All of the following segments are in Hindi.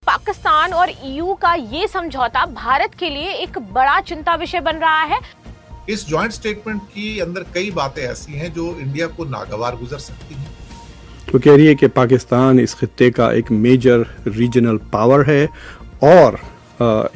पाकिस्तान और ईयू का ये समझौता भारत के लिए एक बड़ा चिंता विषय बन रहा है। इस जॉइंट स्टेटमेंट की अंदर कई बातें ऐसी हैं जो इंडिया को नागवार गुजर सकती हैं। तो कह रही है कि पाकिस्तान इस खित्ते का एक मेजर रीजनल पावर है और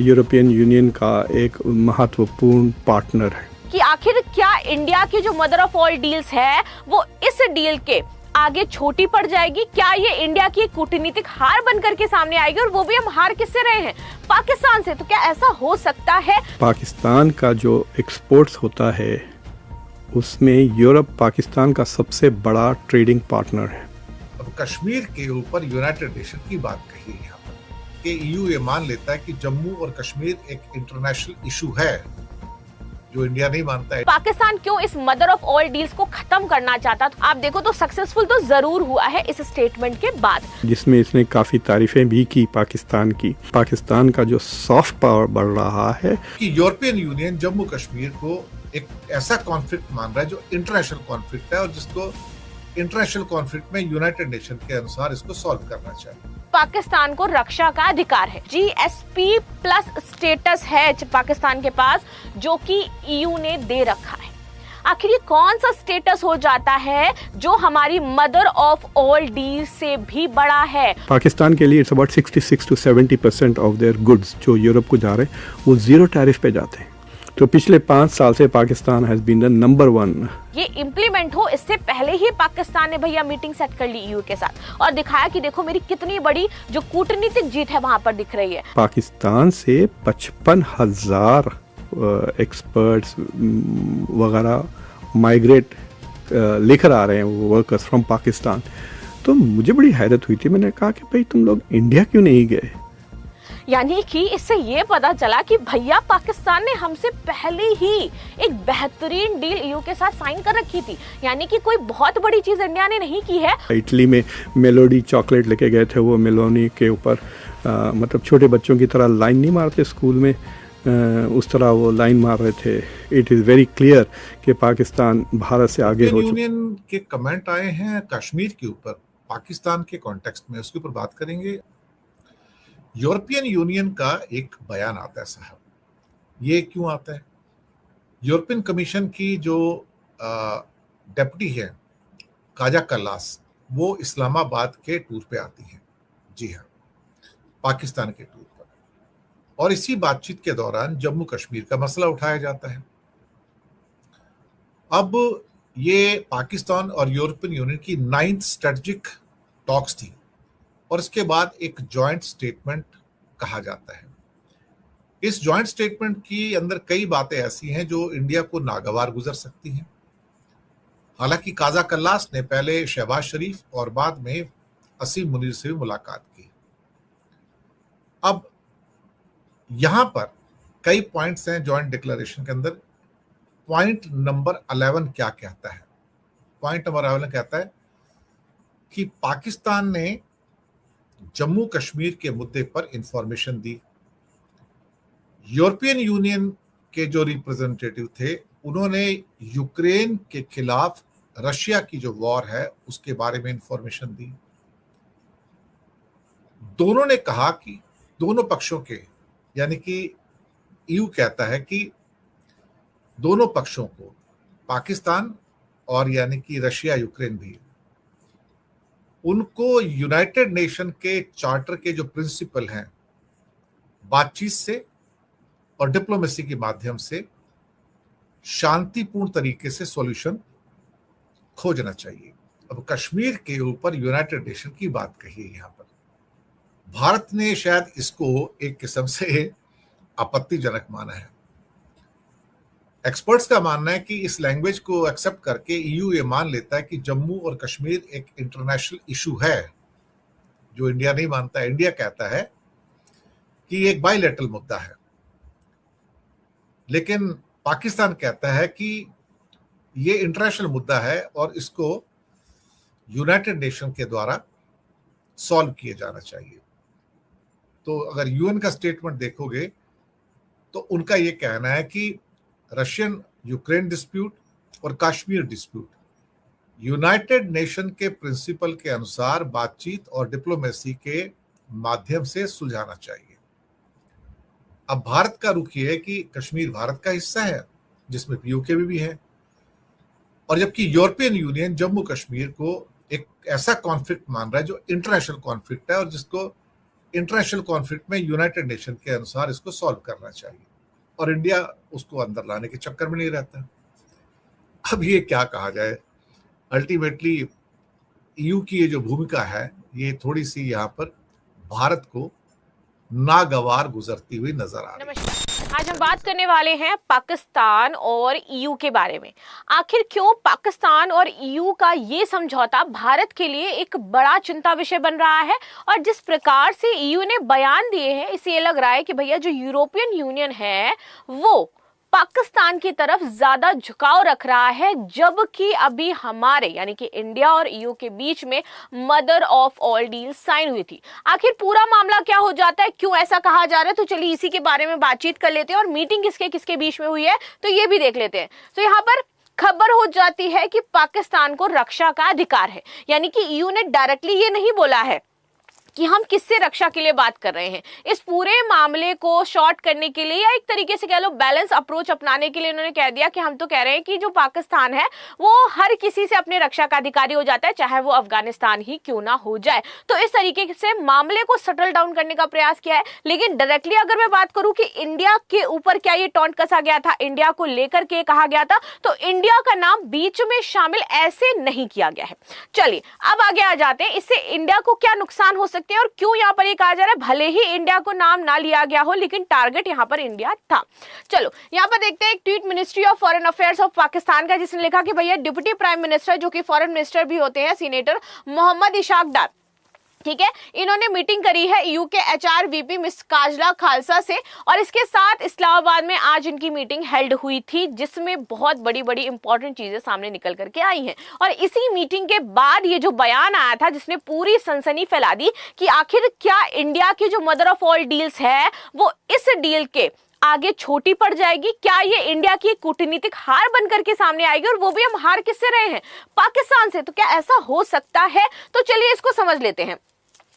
यूरोपियन यूनियन का एक महत्वपूर्ण पार्टनर है। कि आखिर क्या इंडिया की जो मदर ऑफ ऑल डील्स है वो इस डील के आगे छोटी पड़ जाएगी? क्या ये इंडिया की कूटनीतिक हार बनकर के सामने आएगी? और वो भी हम हार किससे रहे हैं? पाकिस्तान से। तो क्या ऐसा हो सकता है? पाकिस्तान का जो एक्सपोर्ट्स होता है उसमें यूरोप पाकिस्तान का सबसे बड़ा ट्रेडिंग पार्टनर है। अब कश्मीर के ऊपर यूनाइटेड नेशन की बात कही है यहाँ पर कि ईयू ये मान लेता है कि जम्मू और कश्मीर एक इंटरनेशनल इशू है जो इंडिया नहीं मानता है। पाकिस्तान क्यों इस मदर ऑफ ऑल डील्स को खत्म करना चाहता? तो आप देखो तो सक्सेसफुल तो जरूर हुआ है इस स्टेटमेंट के बाद, जिसमें इसने काफी तारीफें भी की पाकिस्तान की। पाकिस्तान का जो सॉफ्ट पावर बढ़ रहा है कि यूरोपियन यूनियन जम्मू कश्मीर को एक ऐसा कॉन्फ्लिक्ट मान रहा है जो इंटरनेशनल कॉन्फ्लिक्ट है और जिसको इंटरनेशनल कॉन्फ्लिक्ट में यूनाइटेड नेशन के अनुसार इसको सॉल्व करना चाहिए। पाकिस्तान को रक्षा का अधिकार है। जीएसपी प्लस स्टेटस है पाकिस्तान के पास जो कि ईयू ने दे रखा है। आखिर ये कौन सा स्टेटस हो जाता है जो हमारी मदर ऑफ ऑल डील से भी बड़ा है? पाकिस्तान के लिए it's about 66 to 70% of their goods जो यूरोप को जा रहे हैं वो जीरो टैरिफ पे जाते हैं। तो पिछले 5 साल से Pakistan has been the number 1। ये इम्प्लीमेंट हो इससे पहले ही पाकिस्तान ने भैया मीटिंग सेट कर ली ईयू के साथ और दिखाया कि देखो मेरी कितनी बड़ी जो कूटनीतिक जीत है वहां पर दिख रही है। पाकिस्तान से 55,000 एक्सपर्ट्स वगैरह माइग्रेट लेकर आ रहे हैं वो वर्कर्स फ्रॉम पाकिस्तान। तो मुझे बड़ी हैरत हुई थी। मैंने कहा कि भाई तुम लोग इंडिया क्यों नहीं गए? यानी कि इससे ये पता चला कि भैया पाकिस्तान ने हमसे पहले ही एक बेहतरीन डील ईयू के साथ साइन कर रखी थी। यानी कि कोई बहुत बड़ी चीज इंडिया ने नहीं की है। इटली में मेलोडी चॉकलेट लेके गए थे, वो मेलोनी के ऊपर मतलब छोटे बच्चों की तरह लाइन नहीं मारते स्कूल में, उस तरह वो लाइन मार रहे थे। इट इज़ वेरी क्लियर कि पाकिस्तान भारत से आगे हो चुका। यूनियन के कमेंट आए हैं कश्मीर के ऊपर पाकिस्तान के कॉन्टेक्स्ट में, उसके ऊपर बात करेंगे। यूरोपियन यूनियन का एक बयान आता है साहब, ये क्यों आता है? यूरोपियन कमीशन की जो डेप्यूटी है काजा कल्लास, वो इस्लामाबाद के टूर पे आती है। जी हाँ, पाकिस्तान के टूर पर। और इसी बातचीत के दौरान जम्मू कश्मीर का मसला उठाया जाता है। अब ये पाकिस्तान और यूरोपियन यूनियन की 9th स्ट्रेटेजिक टॉक्स थी और इसके बाद एक जॉइंट स्टेटमेंट कहा जाता है। इस जॉइंट स्टेटमेंट की अंदर कई बातें ऐसी हैं जो इंडिया को नागवार गुजर सकती हैं। हालांकि काजा कल्लास ने पहले शहबाज शरीफ और बाद में असीम मुनीर से भी मुलाकात की। अब यहां पर कई पॉइंट्स हैं जॉइंट डिक्लेरेशन के अंदर। पॉइंट नंबर 11 क्या कहता है? पॉइंट नंबर 11 कहता है कि पाकिस्तान ने जम्मू कश्मीर के मुद्दे पर इंफॉर्मेशन दी। यूरोपियन यूनियन के जो रिप्रेजेंटेटिव थे उन्होंने यूक्रेन के खिलाफ रशिया की जो वॉर है उसके बारे में इंफॉर्मेशन दी। दोनों ने कहा कि दोनों पक्षों के, यानी कि ईयू कहता है कि दोनों पक्षों को, पाकिस्तान और यानी कि रशिया यूक्रेन भी, उनको यूनाइटेड नेशन के चार्टर के जो प्रिंसिपल हैं बातचीत से और डिप्लोमेसी के माध्यम से शांतिपूर्ण तरीके से सॉल्यूशन खोजना चाहिए। अब कश्मीर के ऊपर यूनाइटेड नेशन की बात कही है यहाँ पर। भारत ने शायद इसको एक किस्म से आपत्तिजनक माना है। एक्सपर्ट्स का मानना है कि इस लैंग्वेज को एक्सेप्ट करके ईयू ये मान लेता है कि जम्मू और कश्मीर एक इंटरनेशनल इशू है जो इंडिया नहीं मानता है। इंडिया कहता है कि ये एक बायलैटरल मुद्दा है, लेकिन पाकिस्तान कहता है कि ये इंटरनेशनल मुद्दा है और इसको यूनाइटेड नेशन के द्वारा सॉल्व किया जाना चाहिए। तो अगर यूएन का स्टेटमेंट देखोगे तो उनका ये कहना है कि रशियन यूक्रेन डिस्प्यूट और कश्मीर डिस्प्यूट यूनाइटेड नेशन के प्रिंसिपल के अनुसार बातचीत और डिप्लोमेसी के माध्यम से सुलझाना चाहिए। अब भारत का रुख ये है कि कश्मीर भारत का हिस्सा है, जिसमें पीओके भी है, और जबकि यूरोपियन यूनियन जम्मू कश्मीर को एक ऐसा कॉन्फ्लिक्ट मान रहा है जो इंटरनेशनल कॉन्फ्लिक्ट है, और जिसको इंटरनेशनल कॉन्फ्लिक्ट में यूनाइटेड नेशन के अनुसार इसको सॉल्व करना चाहिए, और इंडिया उसको अंदर लाने के चक्कर में नहीं रहता। अब ये क्या कहा जाए, अल्टीमेटली ईयू की ये जो भूमिका है ये थोड़ी सी यहाँ पर भारत को नागवार गुजरती हुई नजर आ रही है। नमस्कार, आज हम बात करने वाले हैं पाकिस्तान और ईयू के बारे में। आखिर क्यों पाकिस्तान और ईयू का ये समझौता भारत के लिए एक बड़ा चिंता विषय बन रहा है, और जिस प्रकार से ईयू ने बयान दिए हैं इससे ये लग रहा है कि भैया जो यूरोपियन यूनियन है वो पाकिस्तान की तरफ ज्यादा झुकाव रख रहा है, जबकि अभी हमारे यानी कि इंडिया और ईयू के बीच में mother of all deal sign हुई थी। आखिर पूरा मामला क्या हो जाता है, क्यों ऐसा कहा जा रहा है, तो चलिए इसी के बारे में बातचीत कर लेते हैं, और मीटिंग किसके किसके बीच में हुई है तो ये भी देख लेते हैं। तो यहाँ पर खबर हो जाती है कि पाकिस्तान को रक्षा का अधिकार है, यानी कि ईयू ने डायरेक्टली ये नहीं बोला है कि हम किससे रक्षा के लिए बात कर रहे हैं। इस पूरे मामले को शॉर्ट करने के लिए, या एक तरीके से कह लो बैलेंस अप्रोच अपनाने के लिए, उन्होंने कह दिया कि हम तो कह रहे हैं कि जो पाकिस्तान है वो हर किसी से अपने रक्षा का अधिकारी हो जाता है, चाहे वो अफगानिस्तान ही क्यों ना हो जाए। तो इस तरीके से मामले को सेटल डाउन करने का प्रयास किया है। लेकिन डायरेक्टली अगर मैं बात करूं कि इंडिया के ऊपर क्या ये टॉन्ट कसा गया था, इंडिया को लेकर के कहा गया था, तो इंडिया का नाम बीच में शामिल ऐसे नहीं किया गया है। चलिए अब आगे आ जाते हैं, इससे इंडिया को क्या नुकसान हो सकता है और क्यों यहां पर ये कहा जा रहा है भले ही इंडिया को नाम ना लिया गया हो लेकिन टारगेट यहां पर इंडिया था। चलो यहां पर देखते हैं एक tweet ministry of foreign affairs of Pakistan का, जिसने लिखा कि भैया डिप्टी प्राइम मिनिस्टर जो कि फॉरेन मिनिस्टर भी होते हैं सीनेटर मोहम्मद इशाक डार, ठीक है, इन्होंने मीटिंग करी है ईयू के HR VP miss Kajla Khalsa से, और इसके साथ इस्लामाबाद में आज इनकी मीटिंग हेल्ड हुई थी, जिसमें बहुत बड़ी बड़ी इंपॉर्टेंट चीजें सामने निकल करके आई हैं। और इसी मीटिंग के बाद ये जो बयान आया था जिसने पूरी सनसनी फैला दी कि आखिर क्या इंडिया की जो मदर ऑफ ऑल डील्स है वो इस डील के आगे छोटी पड़ जाएगी, क्या ये इंडिया की कूटनीतिक हार बनकर के सामने आएगी, और वो भी हम हार किससे रहे हैं, पाकिस्तान से। तो क्या ऐसा हो सकता है, तो चलिए इसको समझ लेते हैं,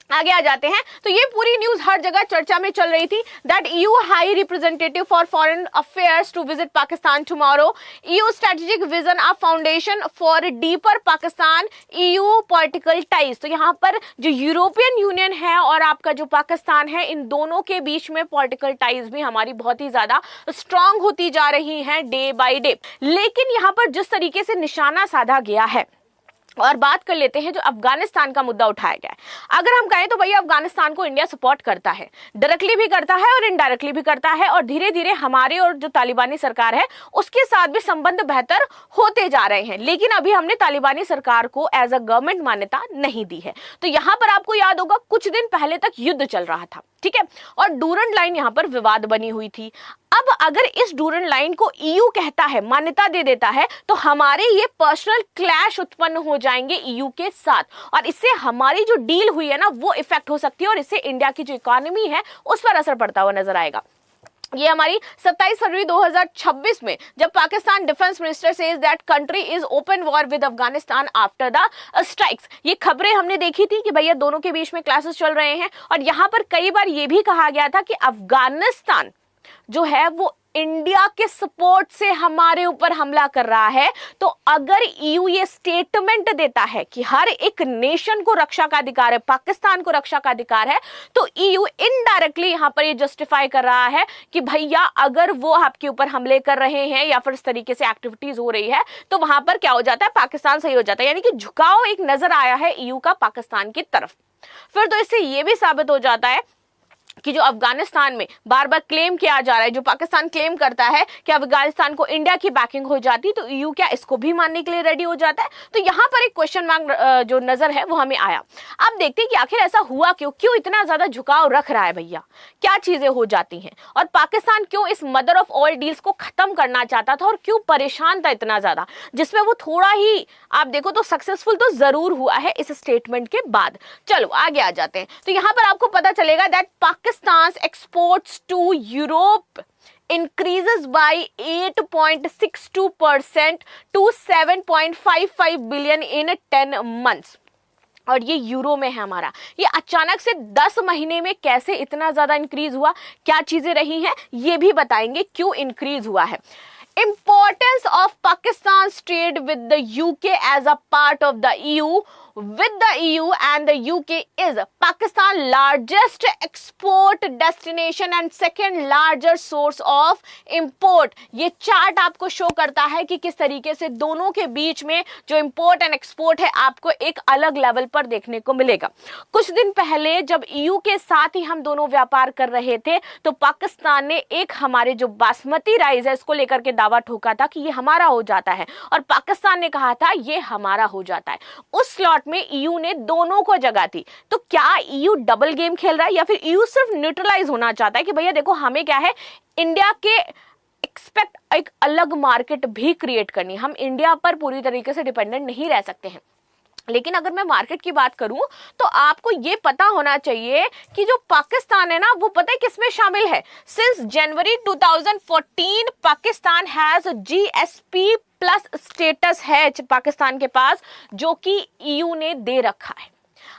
आगे आ जाते हैं। तो ये पूरी न्यूज हर जगह चर्चा में चल रही थी that EU high representative for foreign affairs to visit Pakistan tomorrow, EU strategic vision a foundation for deeper Pakistan EU political ties. तो यहाँ पर जो यूरोपियन यूनियन है और आपका जो पाकिस्तान है, इन दोनों के बीच में पॉलिटिकल टाइज भी हमारी बहुत ही ज्यादा स्ट्रांग होती जा रही हैं डे बाय डे। लेकिन यहाँ पर जिस तरीके से निशाना साधा गया है, और बात कर लेते हैं जो अफगानिस्तान का मुद्दा उठाया गया है। अगर हम कहें तो भैया अफगानिस्तान को इंडिया सपोर्ट करता है, डायरेक्टली भी करता है और इनडायरेक्टली भी करता है, और धीरे धीरे हमारे और जो तालिबानी सरकार है उसके साथ भी संबंध बेहतर होते जा रहे हैं। लेकिन अभी हमने तालिबानी सरकार को एज अ गवर्नमेंट मान्यता नहीं दी है। तो यहाँ पर आपको याद होगा कुछ दिन पहले तक युद्ध चल रहा था, ठीक है, और डूरंड लाइन यहाँ पर विवाद बनी हुई थी। अब अगर इस डूरंड लाइन को ईयू कहता है, मान्यता दे देता है, तो हमारे ये पर्सनल क्लैश उत्पन्न हो जाएंगे ईयू के साथ, और इससे हमारी जो डील हुई है ना वो इफेक्ट हो सकती है, और इससे इंडिया की जो इकोनॉमी है उस पर असर पड़ता हुआ नजर आएगा। ये हमारी 27 फरवरी 2026 में जब Pakistan defence minister says that country is open war with Afghanistan after the strikes, ये खबरें हमने देखी थी कि भैया दोनों के बीच में क्लासेस चल रहे हैं, और यहां पर कई बार ये भी कहा गया था कि अफगानिस्तान जो है वो इंडिया के सपोर्ट से हमारे ऊपर हमला कर रहा है। तो अगर ईयू ये स्टेटमेंट देता है कि हर एक नेशन को रक्षा का अधिकार है, पाकिस्तान को रक्षा का अधिकार है, तो ईयू इनडायरेक्टली यहां पर ये जस्टिफाई कर रहा है कि भैया अगर वो आपके ऊपर हमले कर रहे हैं या फिर इस तरीके से एक्टिविटीज हो रही है तो वहां पर क्या हो जाता है, पाकिस्तान सही हो जाता है। यानी कि झुकाव एक नजर आया है ईयू का पाकिस्तान की तरफ। फिर तो इससे ये भी साबित हो जाता है कि जो अफगानिस्तान में बार बार क्लेम किया जा रहा है, जो पाकिस्तान क्लेम करता है कि अफगानिस्तान को इंडिया की बैकिंग हो जाती, तो ईयू क्या इसको भी मानने के लिए रेडी हो जाता है। तो यहां पर एक क्वेश्चन मार्क जो नजर है वो हमें आया। अब देखते हैं कि आखिर ऐसा हुआ क्यों इतना ज्यादा झुकाव रख रहा है भैया, क्या चीजें हो जाती हैं, और पाकिस्तान क्यों इस मदर ऑफ ऑल डील्स को खत्म करना चाहता था, और क्यों परेशान था इतना ज्यादा, जिसमें वो थोड़ा ही आप देखो तो सक्सेसफुल तो जरूर हुआ है इस स्टेटमेंट के बाद। चलो आगे आ जाते हैं। तो यहां पर आपको पता चलेगा that Pakistan's exports to Europe increases by 8.62% to 7.55 billion in 10 months. और ये यूरो में है हमारा। ये अचानक से 10 महीने में कैसे इतना ज्यादा इंक्रीज हुआ, क्या चीजें रही हैं, ये भी बताएंगे क्यों इंक्रीज हुआ है। Importance of Pakistan's trade with the UK as a part of the EU. With the EU and the UK is Pakistan largest export destination and second largest source of import. ये चार्ट आपको शो करता है कि किस तरीके से दोनों के बीच में जो इंपोर्ट एंड एक्सपोर्ट है आपको एक अलग लेवल पर देखने को मिलेगा। कुछ दिन पहले जब EU के साथ ही हम दोनों व्यापार कर रहे थे तो पाकिस्तान ने एक हमारे जो बासमती राइस है इसको लेकर के दावा ठोका था कि ये हमारा हो जाता है, और पाकिस्तान ने कहा था ये हमारा हो जाता है। उस स्लॉट में EU ने दोनों को जगह थी। तो क्या EU डबल गेम खेल रहा है या फिर EU सिर्फ न्यूट्रलाइज होना चाहता है कि भैया देखो हमें क्या है, इंडिया के एक्सपेक्ट एक अलग मार्केट भी क्रिएट करनी, हम इंडिया पर पूरी तरीके से डिपेंडेंट नहीं रह सकते हैं। लेकिन अगर मैं मार्केट की बात करूं तो आपको ये पता होना चाहिए कि जो पाकिस्तान है ना वो पता है किसमें शामिल है। Since January 2014 Pakistan has GSP plus status है पाकिस्तान के पास, जो कि EU ने दे रखा है।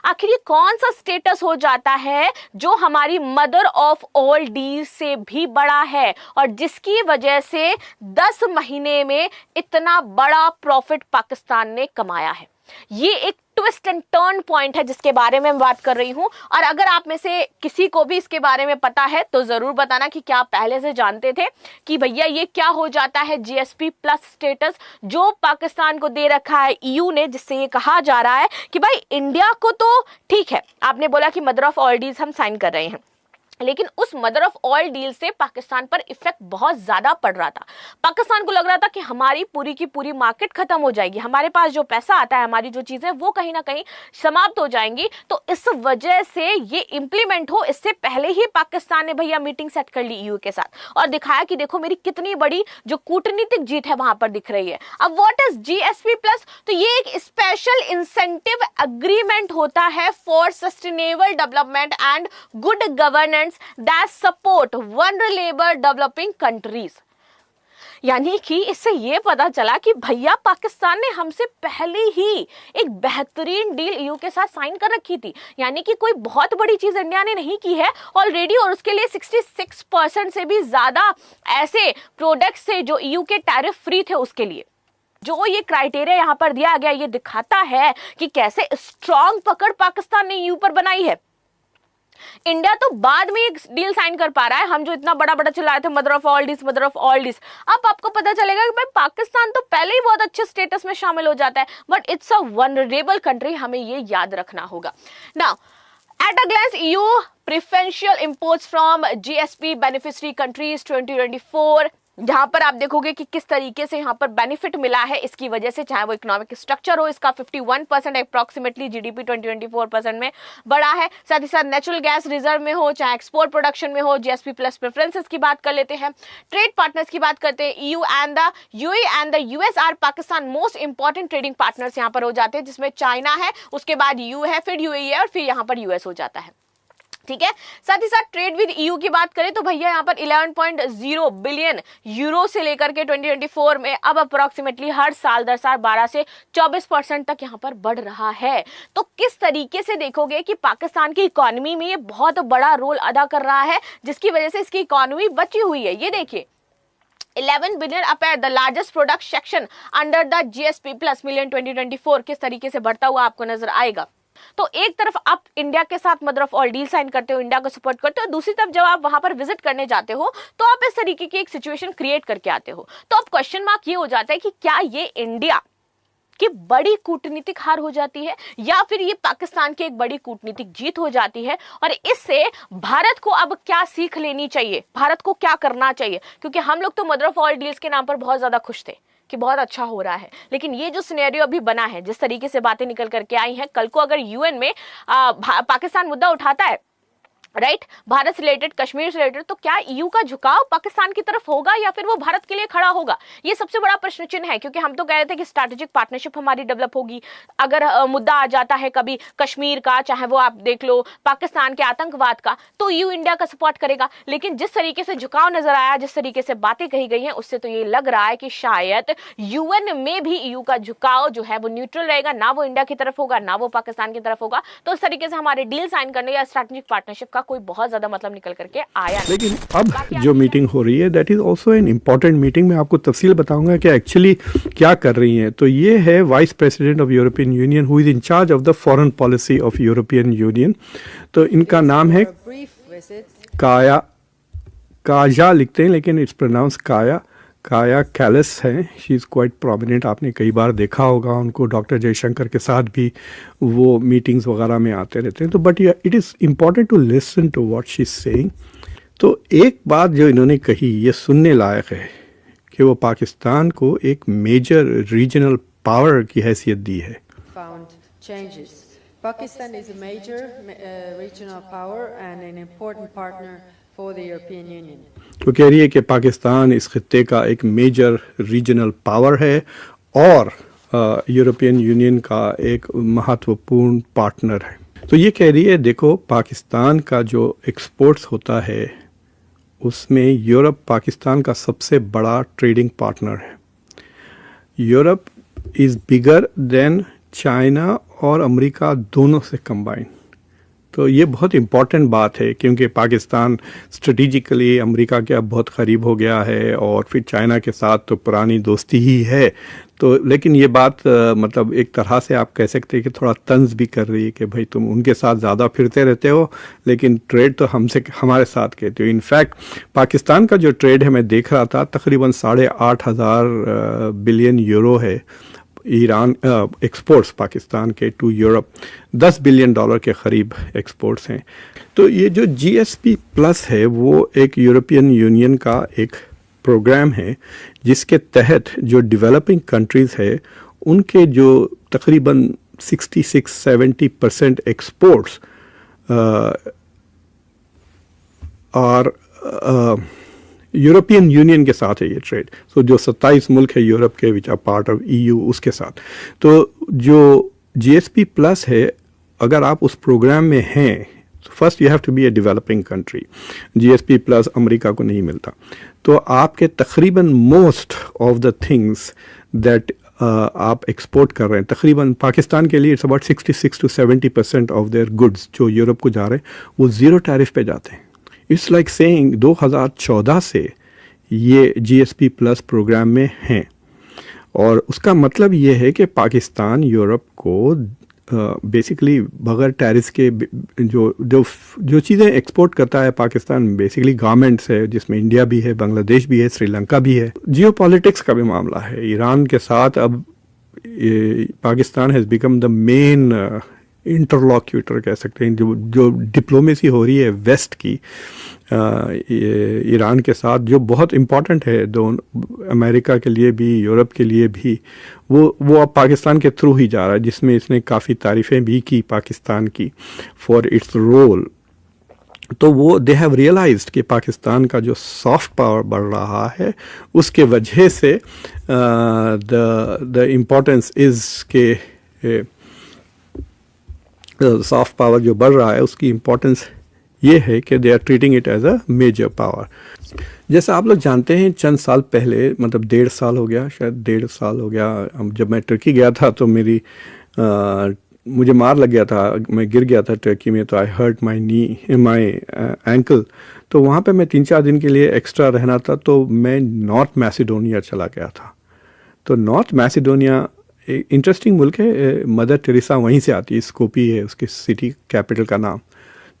आखिर ये कौन सा स्टेटस हो जाता है जो हमारी मदर ऑफ ऑल डील से भी बड़ा है और जिसकी वजह से 10 महीने में इतना बड़ा प्रॉफिट पाकिस्तान ने कमाया है। ये एक ट्विस्ट एंड टर्न पॉइंट है जिसके बारे में मैं बात कर रही हूं, और अगर आप में से किसी को भी इसके बारे में पता है तो जरूर बताना कि क्या आप पहले से जानते थे कि भैया ये क्या हो जाता है GSP प्लस स्टेटस जो पाकिस्तान को दे रखा है EU ने, जिससे ये कहा जा रहा है कि भाई इंडिया को तो ठीक है, आपने बोला कि मदर ऑफ ऑल डील्स हम साइन कर रहे हैं, लेकिन उस मदर ऑफ ऑल डील से पाकिस्तान पर इफेक्ट बहुत ज्यादा पड़ रहा था। पाकिस्तान को लग रहा था कि हमारी पूरी की पूरी मार्केट खत्म हो जाएगी, हमारे पास जो पैसा आता है, हमारी जो चीजें वो कहीं ना कहीं समाप्त हो जाएंगी। तो इस वजह से ये इंप्लीमेंट हो इससे पहले ही पाकिस्तान ने भैया मीटिंग सेट कर ली EU के साथ और दिखाया कि देखो मेरी कितनी बड़ी जो कूटनीतिक जीत है वहां पर दिख रही है। अब व्हाट इज GSP प्लस? तो ये एक स्पेशल इंसेंटिव एग्रीमेंट होता है for sustainable development and good governance that support vulnerable developing countries। यानी कि इससे ये पता चला कि भैया पाकिस्तान ने हमसे पहले ही एक बेहतरीन डील EU के साथ साइन कर रखी थी। यानी कि कोई बहुत बड़ी चीज इंडिया ने नहीं की है ऑलरेडी, और उसके लिए 66% से भी ज्यादा ऐसे प्रोडक्ट्स थे जो EU के टैरिफ फ्री थे। उसके लिए जो ये क्राइटेरिया यहाँ पर दिया गया ये दिखाता है कि कैसे स्ट्रॉन्ग पकड़ पाकिस्तान ने EU पर बनाई है। इंडिया तो बाद में एक डील साइन कर पा रहा है, हम जो इतना बड़ा बड़ा चला रहे थे mother of all deals mother of all deals, अब आपको पता चलेगा कि भाई पाकिस्तान तो पहले ही बहुत अच्छे स्टेटस में शामिल हो जाता है, but it's a vulnerable country, हमें ये याद रखना होगा। Now at a glance EU preferential imports from GSP beneficiary countries 2024, जहां पर आप देखोगे कि किस तरीके से यहाँ पर बेनिफिट मिला है इसकी वजह से, चाहे वो इकोनॉमिक स्ट्रक्चर हो, इसका 51% अप्रॉक्सीमेटली GDP 2024% में बढ़ा है। साथ ही साथ नेचुरल गैस रिजर्व में हो, चाहे एक्सपोर्ट प्रोडक्शन में हो, GSP प्लस प्रेफरेंसेस की बात कर लेते हैं। ट्रेड पार्टनर्स की बात करते हैं, EU and the UAE and the US are Pakistan most important trading partners यहाँ पर हो जाते हैं, जिसमें चाइना है, उसके बाद EU है, फिर UAE है और फिर यहाँ पर US हो जाता है। ठीक है, साथ ही साथ ट्रेड विद EU की बात करें तो भैया यहाँ पर 11.0 बिलियन यूरो से लेकर के 2024 में अब अप्रोक्सीमेटली हर साल दर साल 12 से 24% तक यहाँ पर बढ़ रहा है। तो किस तरीके से देखोगे कि पाकिस्तान की इकोनॉमी में ये बहुत बड़ा रोल अदा कर रहा है, जिसकी वजह से इसकी इकोनॉमी बची हुई है। ये देखिए 11 billion appear the largest product section under the GSP plus million 2024 किस तरीके से बढ़ता हुआ आपको नजर आएगा। तो एक तरफ आप इंडिया के साथ mother of all deal sign करते हो, इंडिया को सपोर्ट करते हो, दूसरी तरफ जब आप वहां पर विजिट करने जाते हो तो आप इस तरीके की एक सिचुएशन क्रिएट करके आते हो। तो अब क्वेश्चन मार्क ये हो जाता है कि क्या ये इंडिया की बड़ी कूटनीतिक हार हो जाती है या फिर ये पाकिस्तान की एक बड़ी कूटनीतिक जीत हो जाती है, और इससे भारत को अब क्या सीख लेनी चाहिए, भारत को क्या करना चाहिए। क्योंकि हम लोग तो मदर ऑफ ऑल डील्स के नाम पर बहुत ज्यादा खुश थे कि बहुत अच्छा हो रहा है, लेकिन ये जो सिनेरियो अभी बना है, जिस तरीके से बातें निकल करके आई हैं, कल को अगर UN में पाकिस्तान मुद्दा उठाता है राइट भारत से रिलेटेड, कश्मीर से रिलेटेड, तो क्या ईयू का झुकाव पाकिस्तान की तरफ होगा या फिर वो भारत के लिए खड़ा होगा? ये सबसे बड़ा प्रश्न चिन्ह है, क्योंकि हम तो कह रहे थे कि स्ट्रैटेजिक पार्टनरशिप हमारी डेवलप होगी। अगर मुद्दा आ जाता है कभी कश्मीर का, चाहे वो आप देख लो पाकिस्तान के आतंकवाद का, तो ईयू इंडिया का सपोर्ट करेगा। लेकिन जिस तरीके से झुकाव नजर आया, जिस तरीके से बातें कही गई हैं, उससे तो ये लग रहा है कि शायद यूएन में भी ईयू का झुकाव जो है वो न्यूट्रल रहेगा, ना वो इंडिया की तरफ होगा ना वो पाकिस्तान की तरफ होगा। तो उस तरीके से हमारे डील साइन करने या स्ट्रैटेजिक पार्टनरशिप का कोई बहुत ज्यादा मतलब निकल करके आया नहीं। लेकिन अब जो मीटिंग हो रही है that is also an important meeting. मैं आपको तफसील बताऊंगा कि एक्चुअली क्या कर रही हैं। तो ये है vice president of European union who is in charge of the foreign policy of European union. तो इनका नाम है काया लिखते हैं लेकिन इट्स प्रोनाउंस काया कैलस है। शी इज़ क्वाइट प्रोमिनेंट, आपने कई बार देखा होगा उनको, डॉक्टर जयशंकर के साथ भी वो मीटिंग्स वगैरह में आते रहते हैं। तो but it is important to listen to what she is saying. तो एक बात जो इन्होंने कही ये सुनने लायक है कि वो पाकिस्तान को एक मेजर रीजनल पावर की हैसियत दी है। Pakistan is a major regional power and an important partner for the European Union. तो कह रही है कि पाकिस्तान इस खित्ते का एक मेजर रीजनल पावर है और यूरोपियन यूनियन का एक महत्वपूर्ण पार्टनर है। तो ये कह रही है देखो पाकिस्तान का जो एक्सपोर्ट्स होता है उसमें यूरोप पाकिस्तान का सबसे बड़ा ट्रेडिंग पार्टनर है। Europe is bigger than China और अमेरिका दोनों से कंबाइन। तो ये बहुत इम्पॉर्टेंट बात है क्योंकि पाकिस्तान स्ट्रेटिजिकली अमेरिका के अब बहुत करीब हो गया है और फिर चाइना के साथ तो पुरानी दोस्ती ही है। तो लेकिन ये बात मतलब एक तरह से आप कह सकते हैं कि थोड़ा तंज भी कर रही है कि भाई तुम उनके साथ ज़्यादा फिरते रहते हो लेकिन ट्रेड तो हमारे साथ कहते हो। इनफैक्ट पाकिस्तान का जो ट्रेड है मैं देख रहा था तकरीबन 8,500 बिलियन यूरो है ईरान एक्सपोर्ट्स पाकिस्तान के टू यूरोप, $10 बिलियन के करीब एक्सपोर्ट्स हैं। तो ये जो GSP प्लस है वो एक यूरोपियन यूनियन का एक प्रोग्राम है जिसके तहत जो डेवलपिंग कंट्रीज़ है उनके जो तकरीबन 66-70% एक्सपोर्ट्स और यूरोपियन यूनियन के साथ है ये ट्रेड। सो जो 27 मुल्क है यूरोप के which are part of EU उसके साथ। तो जो GSP प्लस है अगर आप उस प्रोग्राम में हैं तो first you have to be a developing country. GSP plus America को नहीं मिलता। तो आपके तकरीबन most of the things that आप एक्सपोर्ट कर रहे हैं तकरीबन पाकिस्तान के लिए it's about 66-70% of their goods जो यूरोप को जा रहे हैं वो ज़ीरो टैरिफ पे जाते हैं। इट्स लाइक सेइंग 2014 से ये GSP प्लस प्रोग्राम में हैं और उसका मतलब ये है कि पाकिस्तान यूरोप को बेसिकली बगैर टैरिफ के जो चीज़ें एक्सपोर्ट करता है पाकिस्तान बेसिकली गारमेंट्स है जिसमें इंडिया भी है, बांग्लादेश भी है, श्रीलंका भी है। जियोपॉलिटिक्स का भी मामला है ईरान के साथ। अब Pakistan has become the main interlocutor कह सकते हैं। जो डिप्लोमेसी हो रही है वेस्ट की ईरान के साथ जो बहुत इम्पॉर्टेंट है दोनों अमेरिका के लिए भी यूरोप के लिए भी, वो अब पाकिस्तान के थ्रू ही जा रहा है जिसमें इसने काफ़ी तारीफ़ें भी की पाकिस्तान की फॉर इट्स रोल। तो वो दे हैव रियलाइज्ड कि पाकिस्तान का जो सॉफ्ट पावर बढ़ रहा है उसके वजह से द इम्पोर्टेंस इज़ के सॉफ्ट पावर जो बढ़ रहा है उसकी इम्पोर्टेंस ये है कि they are treating it as a major power. जैसा आप लोग जानते हैं चंद साल पहले मतलब 1.5 साल हो गया, शायद 1.5 साल हो गया, जब मैं टर्की गया था तो मुझे मार लग गया था, मैं गिर गया था टर्की में। तो आई हर्ट माई एंकल। तो वहाँ पे मैं 3-4 दिन के लिए एक्स्ट्रा रहना था तो मैं नॉर्थ मैसिडोनिया चला गया था। तो नॉर्थ मैसिडोनिया इंटरेस्टिंग मुल्क है, मदर टेरेसा वहीं से आती है, स्कोपी है उसकी सिटी कैपिटल का नाम।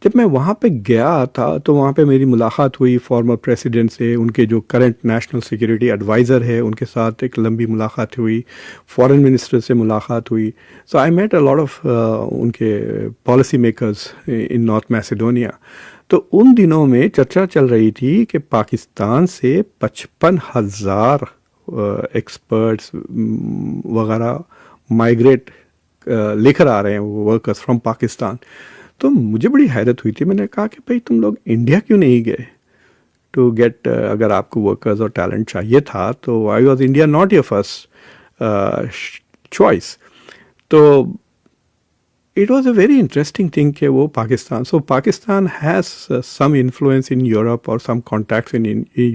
जब मैं वहाँ पे गया था तो वहाँ पे मेरी मुलाकात हुई फॉर्मर प्रेसिडेंट से, उनके जो करंट नेशनल सिक्योरिटी एडवाइज़र है उनके साथ एक लंबी मुलाकात हुई, फॉरेन मिनिस्टर से मुलाकात हुई। So I met a lot of उनके policy makers in North Macedonia. तो उन दिनों में चर्चा चल रही थी कि पाकिस्तान से 55,000 एक्सपर्ट्स वगैरह माइग्रेट लेकर आ रहे हैं वो वर्कर्स फ्रॉम पाकिस्तान। तो मुझे बड़ी हैरत हुई थी, मैंने कहा कि भाई तुम लोग इंडिया क्यों नहीं गए टू गेट, अगर आपको वर्कर्स और टैलेंट चाहिए था तो why was India not your first choice. तो it was a very interesting thing कि वो Pakistan, so Pakistan has some influence in Europe or some contacts in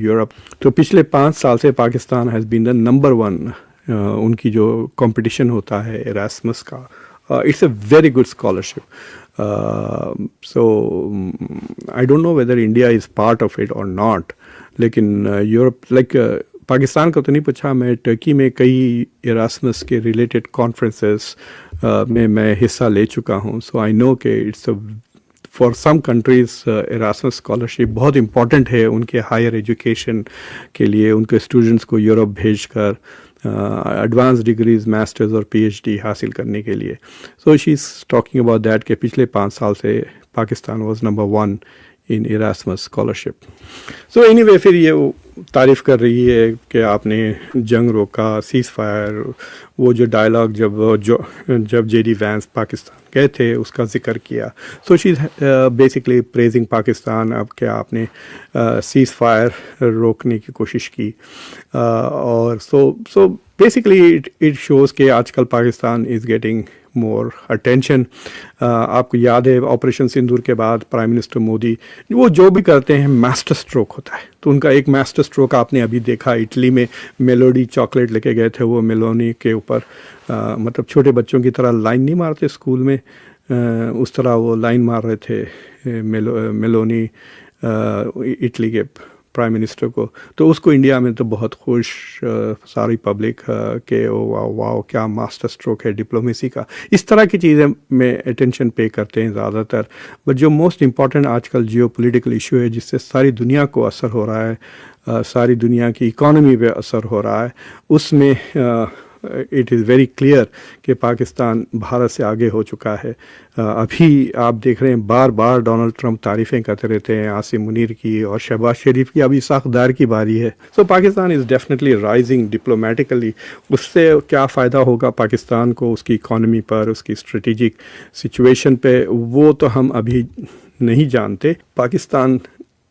Europe। तो पिछले 5 साल से Pakistan has been the number one, उनकी जो competition होता है Erasmus का, it's a very good scholarship। So I don't know whether India is part of it or not, लेकिन Europe like पाकिस्तान का तो नहीं पूछा, मैं टर्की में कई इरास्मस के रिलेटेड कॉन्फ्रेंसेस में मैं हिस्सा ले चुका हूँ। सो आई नो कि it's for some countries Erasmus scholarship बहुत इम्पॉर्टेंट है उनके हायर एजुकेशन के लिए, उनके स्टूडेंट्स को यूरोप भेजकर एडवांस डिग्रीज मास्टर्स और पीएचडी हासिल करने के लिए। So she is talking about that कि पिछले 5 साल से Pakistan was number 1 in Erasmus scholarship. So anyway फिर ये तारीफ़ कर रही है कि आपने जंग रोका, सीज़ फायर, वो जो डायलॉग जब जेडी वैंस पाकिस्तान गए थे उसका जिक्र किया। So she basically praising Pakistan, अब क्या आपने सीज़ फायर रोकने की कोशिश की, और सो बेसिकली इट शोज़ कि आजकल Pakistan is getting more attention. आपको याद है ऑपरेशन सिंदूर के बाद प्राइम मिनिस्टर मोदी वो जो भी करते हैं मास्टर स्ट्रोक होता है, तो उनका एक मास्टर स्ट्रोक आपने अभी देखा, इटली में मेलोडी चॉकलेट लेके गए थे, वो मेलोनी के ऊपर मतलब छोटे बच्चों की तरह लाइन नहीं मारते स्कूल में, उस तरह वो लाइन मार रहे थे मेलोनी इटली के प्राइम मिनिस्टर को। तो उसको इंडिया में तो बहुत खुश सारी पब्लिक के वाह क्या मास्टर स्ट्रोक है डिप्लोमेसी का। इस तरह की चीज़ें में अटेंशन पे करते हैं ज़्यादातर, बट जो मोस्ट इम्पॉर्टेंट आजकल जियो पॉलिटिकल इशू है जिससे सारी दुनिया को असर हो रहा है, सारी दुनिया की इकॉनमी पे असर हो रहा है, उसमें इट इज़ वेरी क्लियर कि पाकिस्तान भारत से आगे हो चुका है। अभी आप देख रहे हैं बार बार डोनाल्ड ट्रंप तारीफ़ें करते रहते हैं आसिम मुनीर की और शहबाज शरीफ की, अभी इसाक दार की बारी है। So Pakistan is definitely rising diplomatically. उससे क्या फ़ायदा होगा पाकिस्तान को उसकी इकॉनमी पर, उसकी स्ट्रेटिजिक सिचुएशन पे, वो तो हम अभी नहीं जानते। पाकिस्तान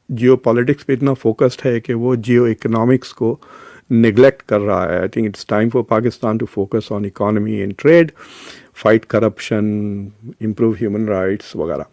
जियो पॉलिटिक्स पे इतना फोकस्ड है कि वो जियो इकोनॉमिक्स को नेग्लेक्ट कर रहा है। I think it's time for Pakistan to focus on economy and trade, fight corruption, improve human rights वगैरह।